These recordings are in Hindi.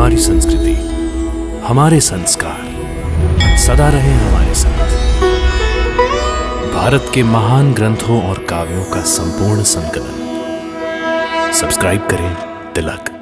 हमारी संस्कृति, हमारे संस्कार सदा रहे हमारे साथ। भारत के महान ग्रंथों और काव्यों का संपूर्ण संकलन। सब्सक्राइब करें तिलक।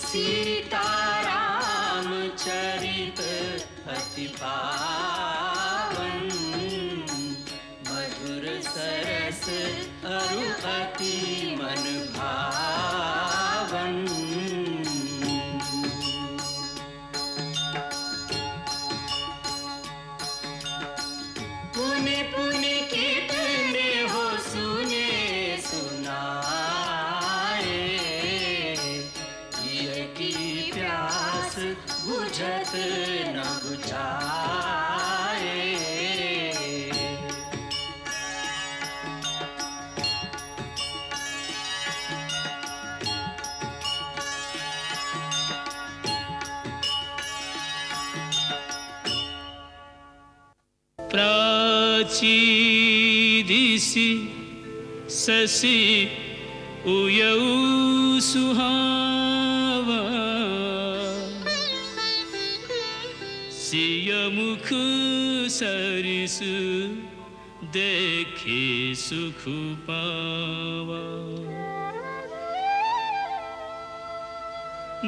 सीताराम चरित अति पावन, मधुर सरस अरु अति मन भावन। पुनि पुनि कितने हो सुने सुनाए, बुझत न बुझाए। प्राची दिशि शशि उयऊ सुहावा, सिय मुख सरिस देखे सुख पावा।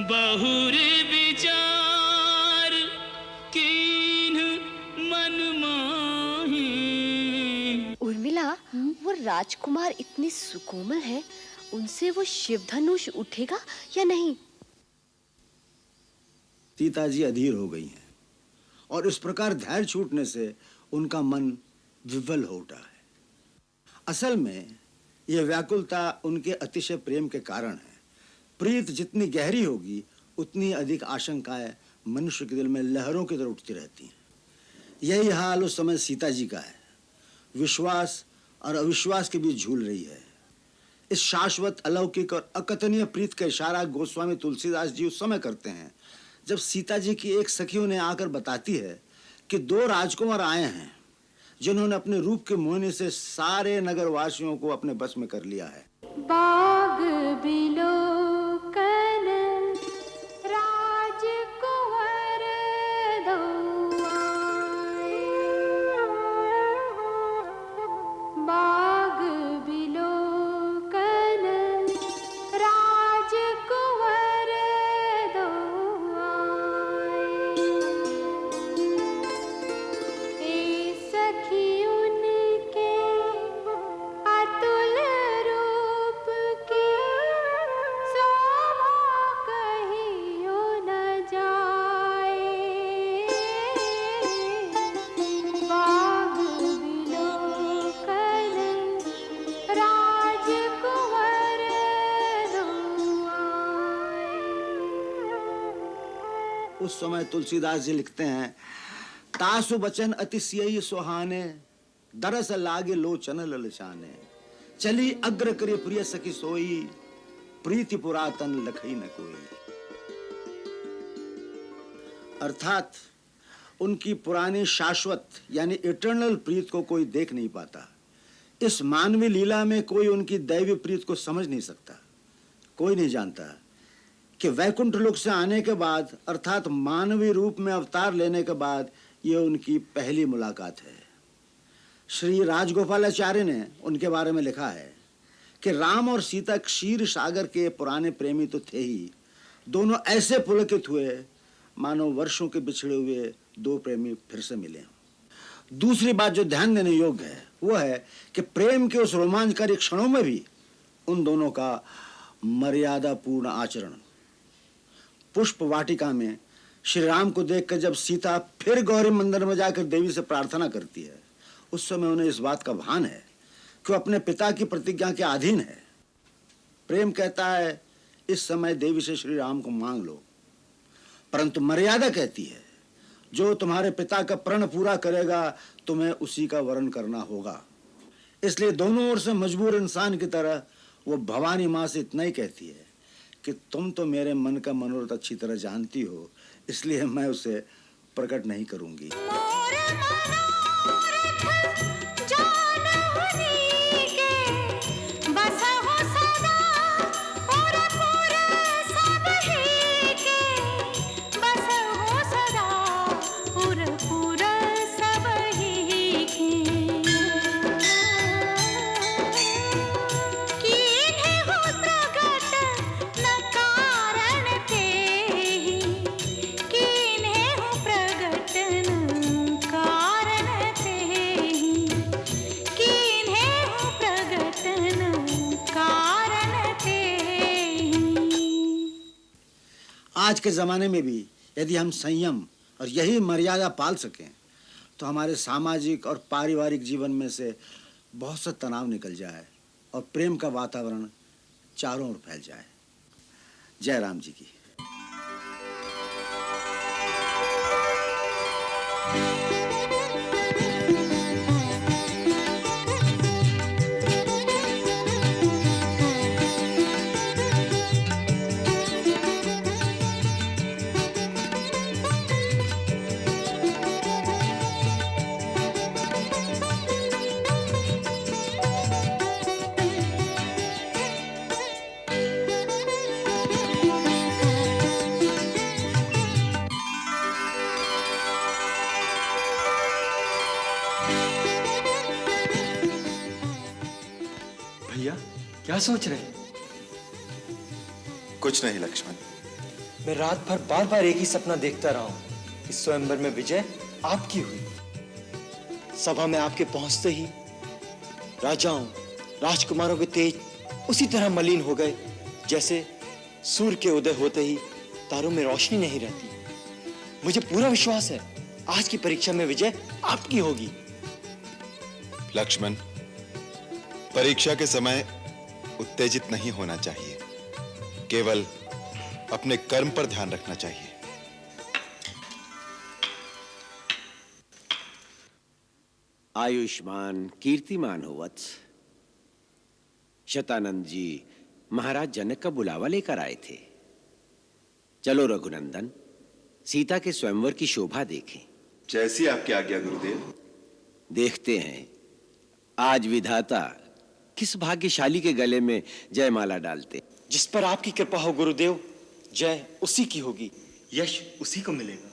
बहुरी विचार कीन्ह मन माही। उर्मिला, वो राजकुमार इतने सुकोमल है, उनसे वो शिवधनुष उठेगा या नहीं? सीता जी अधीर हो गई हैं और इस प्रकार धैर्य छूटने से उनका मन विवल हो उठा है। असल में यह व्याकुलता उनके अतिशय प्रेम के कारण है। प्रीत जितनी गहरी होगी उतनी अधिक आशंकाएं मनुष्य के दिल में लहरों की तरह उठती रहती हैं। यही हाल उस समय सीता जी का है। विश्वास और अविश्वास के बीच झूल रही है। इस शाश्वत अलौकिक और अकथनीय प्रीत का इशारा गोस्वामी तुलसीदास जी उस समय करते हैं जब सीता जी की एक सखी उन्हें आकर बताती है कि दो राजकुमार आए हैं जिन्होंने अपने रूप के मोहनी से सारे नगरवासियों को अपने बस में कर लिया है। बाग बिलोकन राजकुंवर दो आए, बाग बिलोकन राजकुंवर दो आए। ए सखी उनके अतुल रूप की शोभा कहियो न जाए। बाग बिलोकन राजकुंवर दो आए। उस समय तुलसीदास जी लिखते हैं, तासु बचन अतिशय सुहाने, दरस लागे लोचन ललचाने। चली अग्र करे प्रिय सखी सोई, प्रीति पुरातन लखई न कोई। अर्थात उनकी पुरानी शाश्वत यानी इटर्नल प्रीत को कोई देख नहीं पाता। इस मानवीय लीला में कोई उनकी दैवी प्रीत को समझ नहीं सकता। कोई नहीं जानता कि वैकुंठ लोक से आने के बाद अर्थात मानवीय रूप में अवतार लेने के बाद ये उनकी पहली मुलाकात है। श्री राजगोपालाचार्य ने उनके बारे में लिखा है कि राम और सीता क्षीर सागर के पुराने प्रेमी तो थे ही, दोनों ऐसे पुलकित हुए मानो वर्षों के बिछड़े हुए दो प्रेमी फिर से मिले। दूसरी बात जो ध्यान देने योग्य है वो है कि प्रेम के उस रोमांचकारी क्षणों में भी उन दोनों का मर्यादा पूर्ण आचरण। पुष्प वाटिका में श्री राम को देखकर जब सीता फिर गौरी मंदिर में जाकर देवी से प्रार्थना करती है, उस समय उन्हें इस बात का भान है कि वो अपने पिता की प्रतिज्ञा के अधीन है। प्रेम कहता है इस समय देवी से श्री राम को मांग लो। परंतु मर्यादा कहती है जो तुम्हारे पिता का प्रण पूरा करेगा तुम्हें उसी का वरण करना होगा। इसलिए दोनों ओर से मजबूर इंसान की तरह वो भवानी माँ से इतना ही कहती है कि तुम तो मेरे मन का मनोरथ अच्छी तरह जानती हो, इसलिए मैं उसे प्रकट नहीं करूंगी। आज के ज़माने में भी यदि हम संयम और यही मर्यादा पाल सकें तो हमारे सामाजिक और पारिवारिक जीवन में से बहुत सा तनाव निकल जाए और प्रेम का वातावरण चारों ओर फैल जाए। जय राम जी की। भैया क्या सोच रहे हैं? कुछ नहीं लक्ष्मण। मैं रात भर बार बार एक ही सपना देखता रहा हूं कि स्वयंवर में विजय आपकी हुई। सभा में आपके पहुंचते ही राजाओं राजकुमारों के तेज उसी तरह मलिन हो गए जैसे सूर्य के उदय होते ही तारों में रोशनी नहीं रहती। मुझे पूरा विश्वास है आज की परीक्षा में विजय आपकी होगी। लक्ष्मण, परीक्षा के समय उत्तेजित नहीं होना चाहिए, केवल अपने कर्म पर ध्यान रखना चाहिए। आयुष्मान कीर्तिमान हो वत्स। शतानंद जी महाराज जनक का बुलावा लेकर आए थे। चलो रघुनंदन, सीता के स्वयंवर की शोभा देखें। जैसी आपकी आज्ञा गुरुदेव। देखते हैं आज विधाता किस भाग्यशाली के गले में जयमाला डालते। जिस पर आपकी कृपा हो गुरुदेव, जय उसी की होगी, यश उसी को मिलेगा।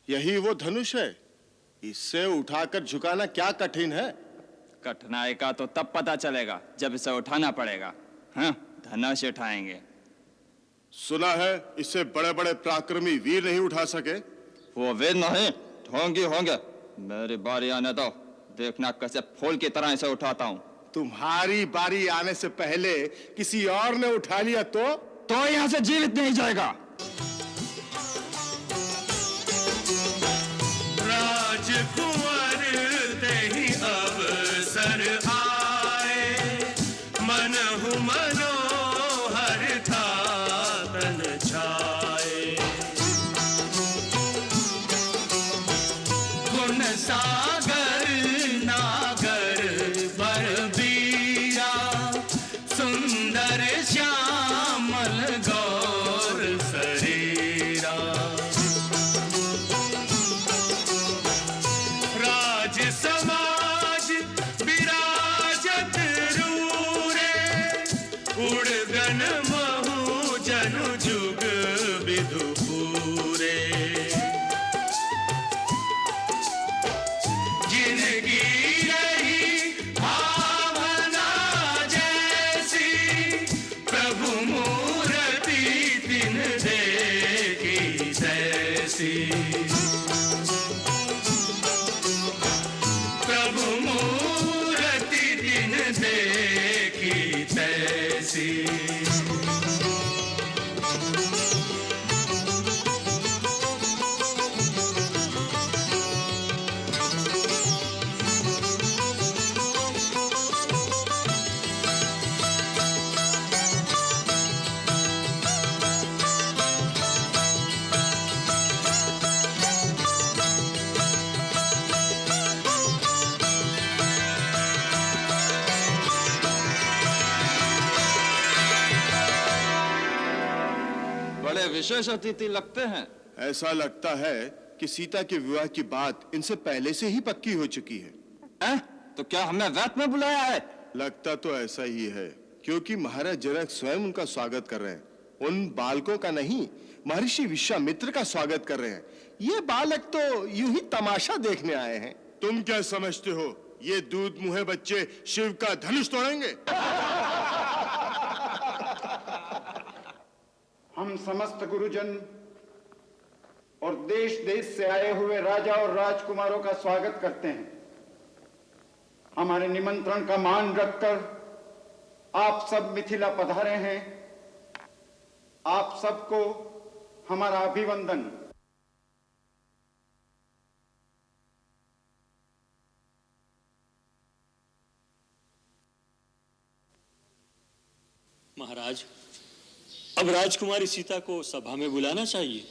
यही वो धनुष है, इससे उठाकर झुकाना क्या कठिन है? कठिनाई का तो तब पता चलेगा जब इसे उठाना पड़ेगा। हाँ, धनुष उठाएंगे। सुना है इससे बड़े बड़े पराक्रमी वीर नहीं उठा सके। वो वीर नहीं, ढोंगी होंगे। मेरी बारी आने दो, देखना कैसे फूल की तरह इसे उठाता हूँ। तुम्हारी बारी आने से पहले किसी और ने उठा लिया तो यहाँ से जीवित नहीं जाएगा। राजकुंवर ते ही अवसर आए, मनहु मनोहर था तन छाए। गुण सागर नागर बलबीरा, सुंदर श्यामल गौर शरीरा। राज समाज विराजत रूरे, उड़गन महु जनु जुग विधु पूरे। जिनकी रही भावना जैसी, प्रभु मूर्ति तिन देखी तैसी। प्रभु मूर्ति दिन देखी तैसी। बड़े विशेष अतिथि लगते हैं। ऐसा लगता है कि सीता के विवाह की बात इनसे पहले से ही पक्की हो चुकी है। तो क्या हमें व्रत में बुलाया है? लगता तो ऐसा ही है, क्योंकि महाराज जनक स्वयं उनका स्वागत कर रहे हैं। उन बालकों का नहीं, महर्षि विश्वामित्र का स्वागत कर रहे हैं। ये बालक तो यूं ही तमाशा देखने आए हैं। तुम क्या समझते हो, ये दूध मुहे बच्चे शिव का धनुष तोड़ेंगे? हम समस्त गुरुजन और देश देश से आए हुए राजा और राजकुमारों का स्वागत करते हैं। हमारे निमंत्रण का मान रखकर आप सब मिथिला पधारे हैं। आप सबको हमारा अभिवंदन। महाराज, अब राजकुमारी सीता को सभा में बुलाना चाहिए।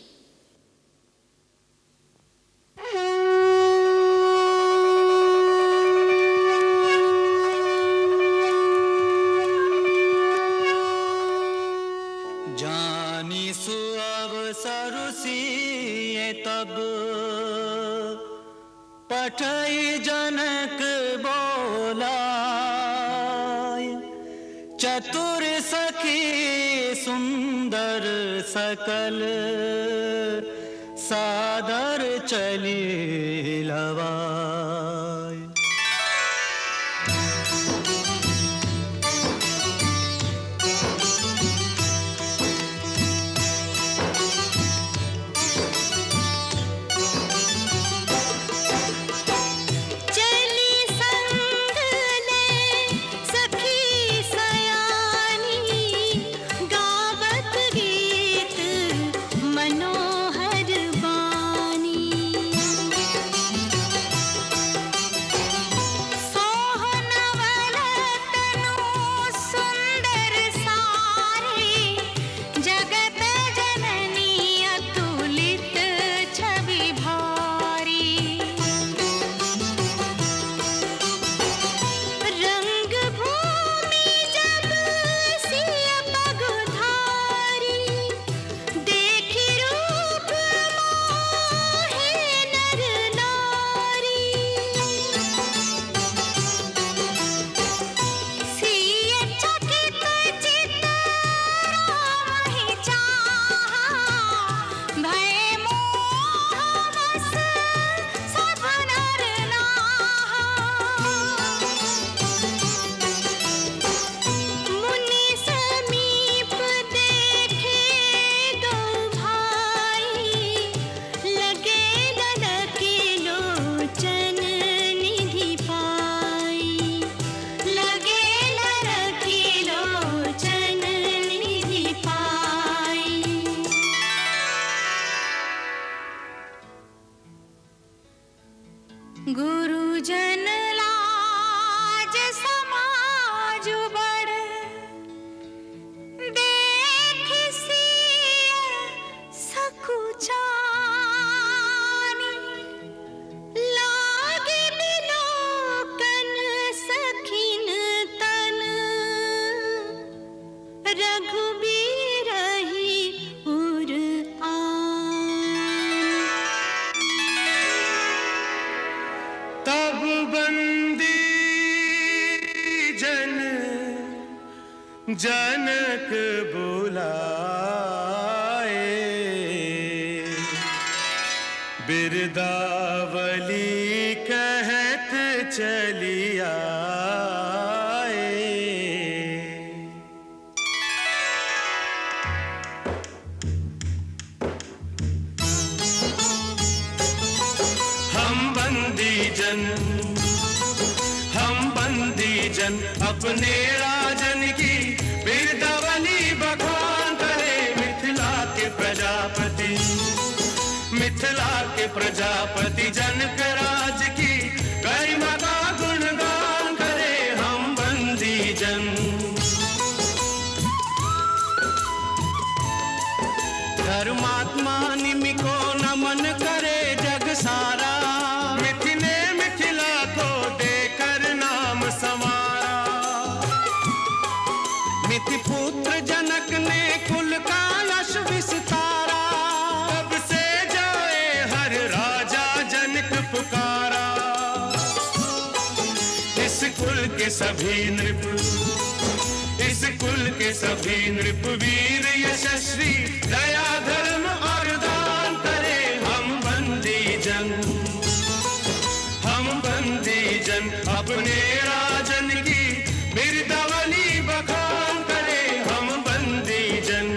जानी सु अवसर सिए तब, पठई जनक बोला। चतुर सखी सुंदर सकल, सादर चली लवाय। गुरुजन लाज समाज बड़ देख सिय सकुचानी लागे बिलोकन सखिन तन रघुबीर ही उर तब बंदी जन जनक बुलाए बिरदावली कहत चलिया अपने राजन की बिरदावली बखान करे मिथिला के प्रजापति जनक राज की गरिमा का गुणगान करे हम बंदी जन। धर्मात्मा निमि को नमन करे जग सारा मिथिने मिथिला को देकर नाम समारा। मिथि पुत्र जनक ने कुल का यश विस्तारा तब से जाए हर राजा जनक पुकारा। इस कुल के सभी नृप वीर यशस्वी दया धर्म और दान करे हम बंदी जन अपने राजन की बिरदावली बखान करे हम बंदी जन।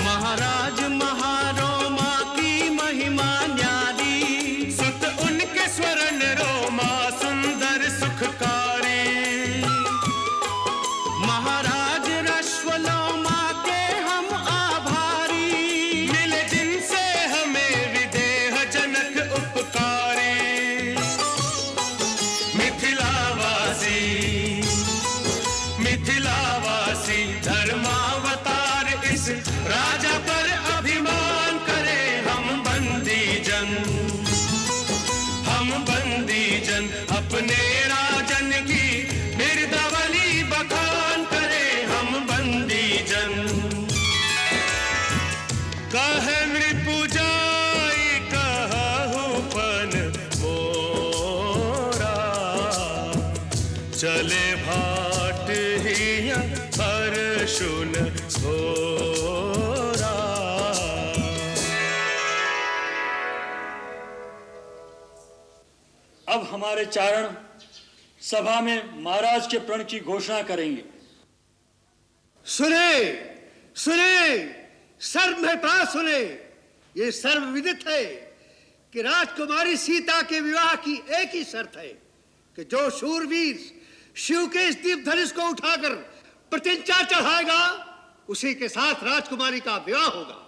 महाराज महारोमा की महिमा न्यारी सुत उनके स्वर्ण रोमा सुंदर सुखकारी। महाराज रश्वलोमा के हम आभारी मिले जिनसे हमें विदेह जनक उपकारी। मिथिलावासी धर्मावतार इस राजा पर अभिमान करे हम बंदी जन अपने राजन की बिरदावली बखान करे हम बंदी जन। कहे नृपु जाई कहु पन मोरा चले भाट हिया हर सुन घोरा। अब हमारे चारण सभा में महाराज के प्रण की घोषणा करेंगे। सुने सर्व में प्राण सुने। ये सर्व विदित है कि राजकुमारी सीता के विवाह की एक ही शर्त है कि जो शूरवीर शिव के इस दीप धनुष को उठाकर प्रतिज्ञा चढ़ाएगा उसी के साथ राजकुमारी का विवाह होगा।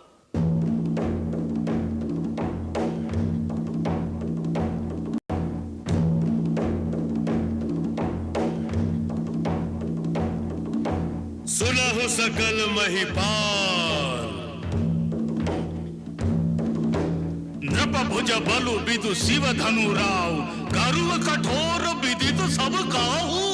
सुलह सकल महिपाल नृप भुज बलु बिदु शिव धनु राव गरुव कठोर विदित सब काहू।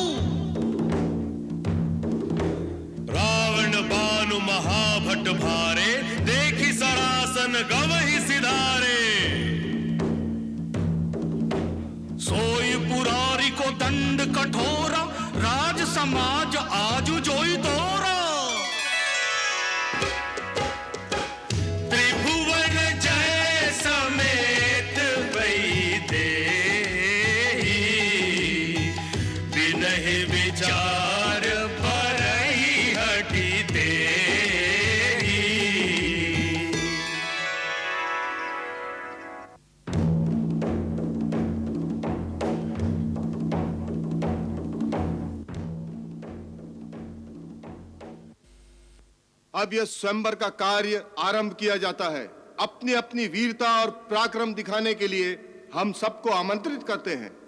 रावण बानु महाभट भारे देखी सरासन गवहि सिधारे। सोई पुरारी को दंड कठोरा राज समाज आजु जोई तोरा। त्रिभुवन जय समेत वैदेही बिनहि विचार भरहि हटि देहि। अब यह स्वयंवर का कार्य आरंभ किया जाता है। अपनी अपनी वीरता और पराक्रम दिखाने के लिए हम सबको आमंत्रित करते हैं।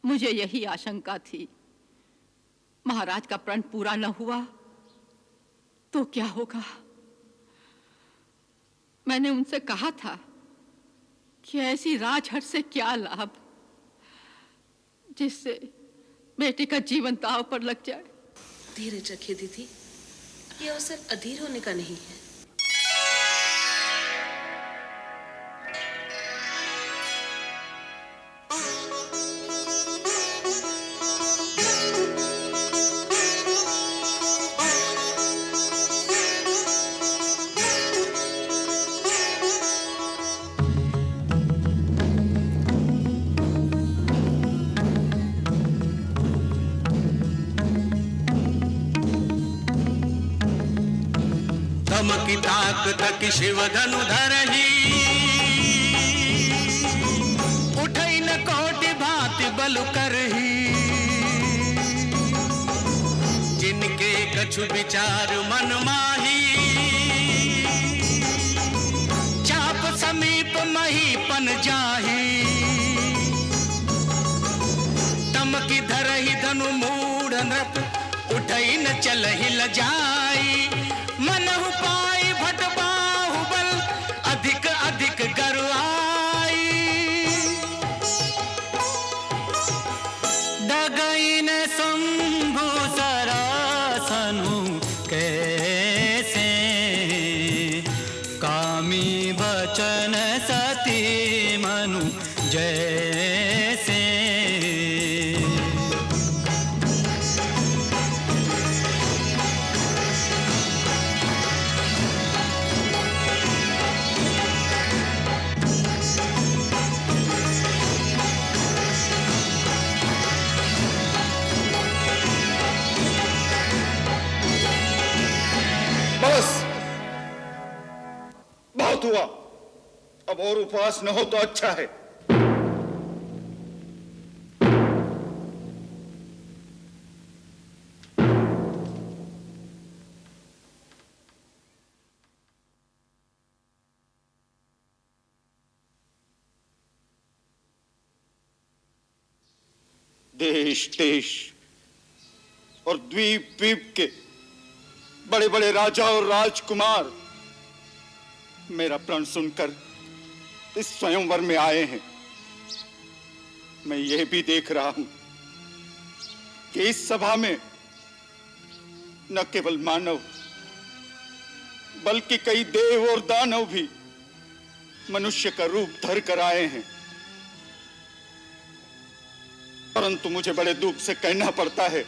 मुझे यही आशंका थी। महाराज का प्रण पूरा न हुआ तो क्या होगा? मैंने उनसे कहा था कि ऐसी राजहट से क्या लाभ जिससे बेटे का जीवन दांव पर लग जाए। धीरज रखिए दीदी, ये अवसर अधीर होने का नहीं है। की ताक तक शिव धनु धरही, उठई न कोटि भांति बल करही। जिनके कछु विचार मन माही, चाप समीप महीपन जाही। तम की धरही धनु मूढ़ नृप, उठई न चलहि लजाई। मनहु पाई भट बाहुबल, अधिक अधिक गरुआई। डगइन शंभु सरासनु कैसे, कामी बचन सती मनु जैसे। बस बहुत हुआ, अब और उपवास न हो तो अच्छा है। देश देश और द्वीप द्वीप के बड़े बड़े राजा और राजकुमार मेरा प्रण सुनकर इस स्वयंवर में आए हैं। मैं यह भी देख रहा हूं कि इस सभा में न केवल मानव बल्कि कई देव और दानव भी मनुष्य का रूप धर कर आए हैं। परंतु मुझे बड़े दुख से कहना पड़ता है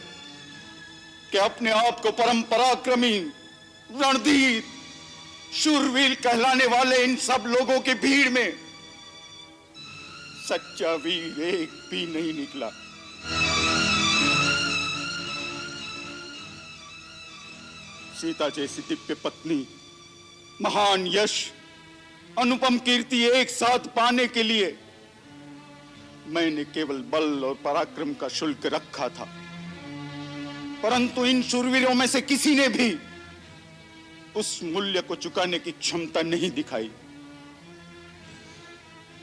कि अपने आप को परम पराक्रमी, रणधीर, शूरवीर कहलाने वाले इन सब लोगों की भीड़ में सच्चा वीर एक भी नहीं निकला। सीता जैसी दिव्य पत्नी, महान यश, अनुपम कीर्ति एक साथ पाने के लिए मैंने केवल बल और पराक्रम का शुल्क रखा था। परंतु इन शूरवीरों में से किसी ने भी उस मूल्य को चुकाने की क्षमता नहीं दिखाई।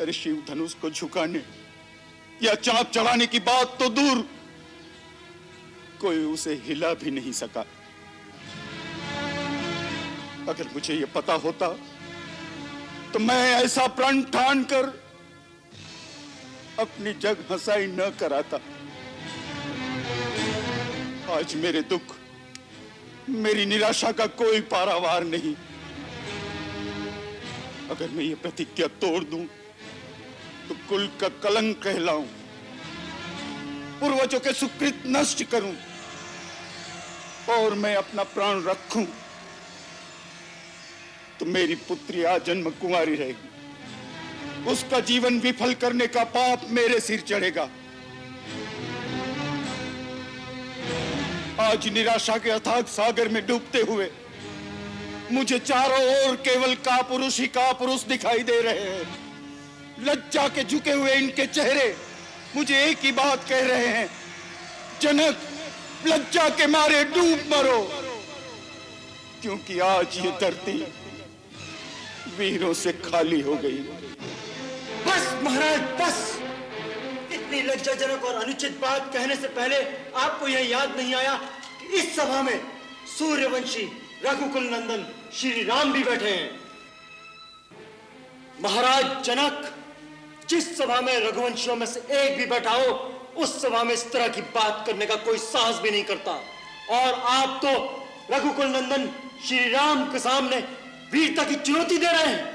अरे शिव धनुष को झुकाने या चाप चढ़ाने की बात तो दूर, कोई उसे हिला भी नहीं सका। अगर मुझे यह पता होता तो मैं ऐसा प्रण ठान कर अपनी जग हंसाई न कराता। आज मेरे दुख, मेरी निराशा का कोई पारावार नहीं। अगर मैं ये प्रतिज्ञा तोड़ दूं तो कुल का कलंक कहलाऊं, पूर्वजों के सुकृत नष्ट करूं और मैं अपना प्राण रखूं तो मेरी पुत्री आजन्म कुंवारी रहेगी। उसका जीवन विफल करने का पाप मेरे सिर चढ़ेगा। आज निराशा के अथाग सागर में डूबते हुए मुझे चारों ओर केवल कापुरुष ही कापुरुष दिखाई दे रहे हैं। लज्जा के झुके हुए इनके चेहरे मुझे एक ही बात कह रहे हैं, जनक, लज्जा के मारे डूब मरो, क्योंकि आज ये धरती वीरों से खाली हो गई। बस महाराज बस, इतनी लज्जाजनक और अनुचित बात कहने से पहले आपको यह याद नहीं आया कि इस सभा में सूर्यवंशी रघुकुल नंदन श्री राम भी बैठे हैं। महाराज जनक, जिस सभा में रघुवंशियों में से एक भी बैठा हो, उस सभा में इस तरह की बात करने का कोई साहस भी नहीं करता। और आप तो रघुकुल नंदन श्री राम के सामने वीरता की चुनौती दे रहे हैं।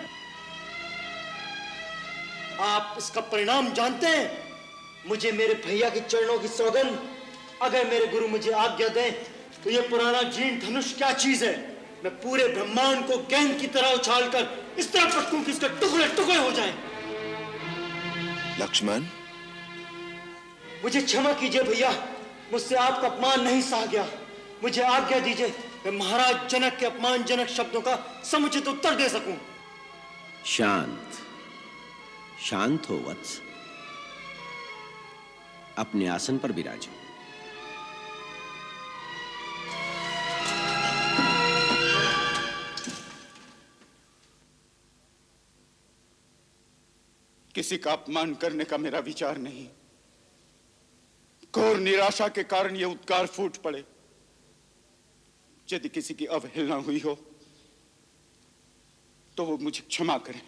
आप इसका परिणाम जानते हैं? मुझे मेरे भैया के चरणों की सौगंध, अगर मेरे गुरु मुझे आज्ञा दें तो यह पुराना जीर्ण धनुष क्या चीज है। मैं पूरे ब्रह्मांड को गेंद की तरह उछालकर इस तरह पटकूं कि इसके टुकड़े टुकड़े हो जाएं। लक्ष्मण, मुझे क्षमा कीजिए भैया, मुझसे आपका अपमान नहीं सहा गया। मुझे आज्ञा दीजिए मैं महाराज जनक के अपमानजनक शब्दों का समुचित उत्तर दे सकूं। शांत शांत हो वत्स, अपने आसन पर विराजो। किसी का अपमान करने का मेरा विचार नहीं। घोर निराशा के कारण ये उद्गार फूट पड़े। यदि किसी की अवहेलना हुई हो तो वो मुझे क्षमा करें।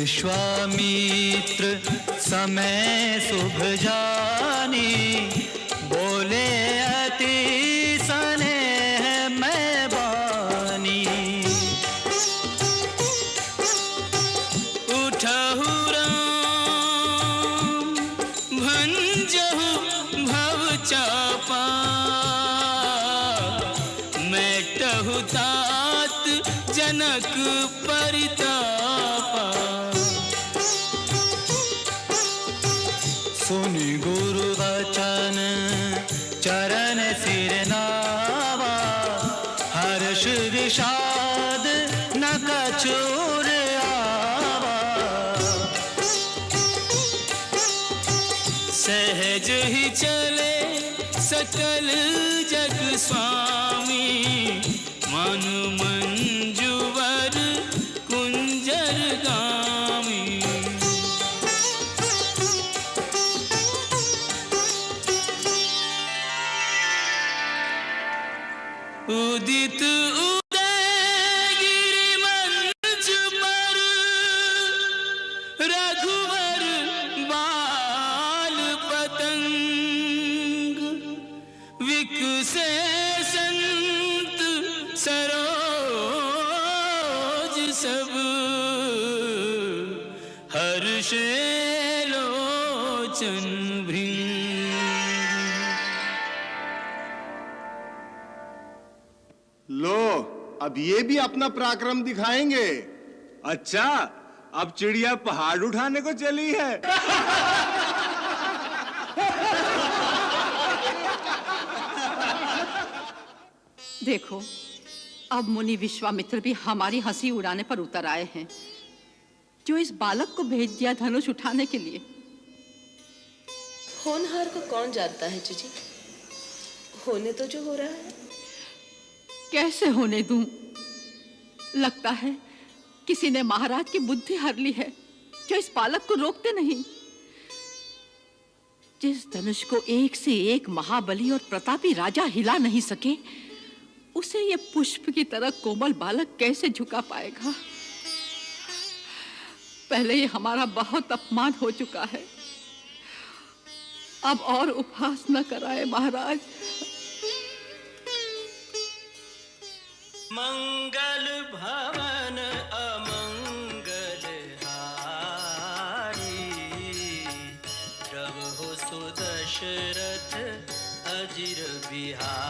विश्वामित्र समय शुभ जानी, बोले अति स्नेह मैं बानी। उठहु राम भंजहु भव चापा, मेटहु तात जनक परितापा। सुनि गुरु वचन चरण सिर नावा, हर्ष विषाद न कछु रे आवा। सहज ही चले सकल जग स्वामी, मन मंजुवर कुंजर गामी। उदित उदय गिरि मंच पर, रघुवर बाल पतंग। विकसे संत सरोज सब, हर्षे लोचन भृंग। लो, अब ये भी अपना पराक्रम दिखाएंगे। अच्छा, अब चिड़िया पहाड़ उठाने को चली है। देखो, अब मुनि विश्वामित्र भी हमारी हंसी उड़ाने पर उतर आए हैं, जो इस बालक को भेज दिया धनुष उठाने के लिए। होनहार को कौन जानता है जीजी? होने तो जो हो रहा है। कैसे होने दूं? लगता है किसी ने महाराज की बुद्धि हर ली है, जो इस बालक को रोकते नहीं। जिस धनुष को एक से एक महाबली और प्रतापी राजा हिला नहीं सके, उसे ये पुष्प की तरह कोमल बालक कैसे झुका पाएगा? पहले ही हमारा बहुत अपमान हो चुका है, अब और उपहास न कराए महाराज। मंगल भवन अमंगल हारी, प्रभु सुदशरथ अजिर बिहारी।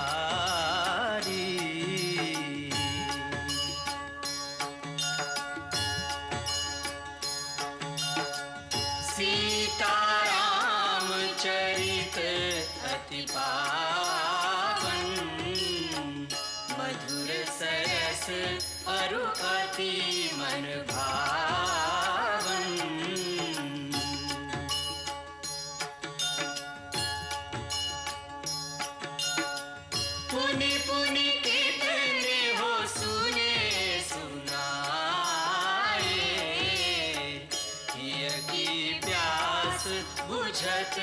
सीताराम चरित अति पावन, मधुर सरस अरु अति मन भावन। पुनि पुनि कितने हो सुने सुनाए, हिय की प्यास बुझत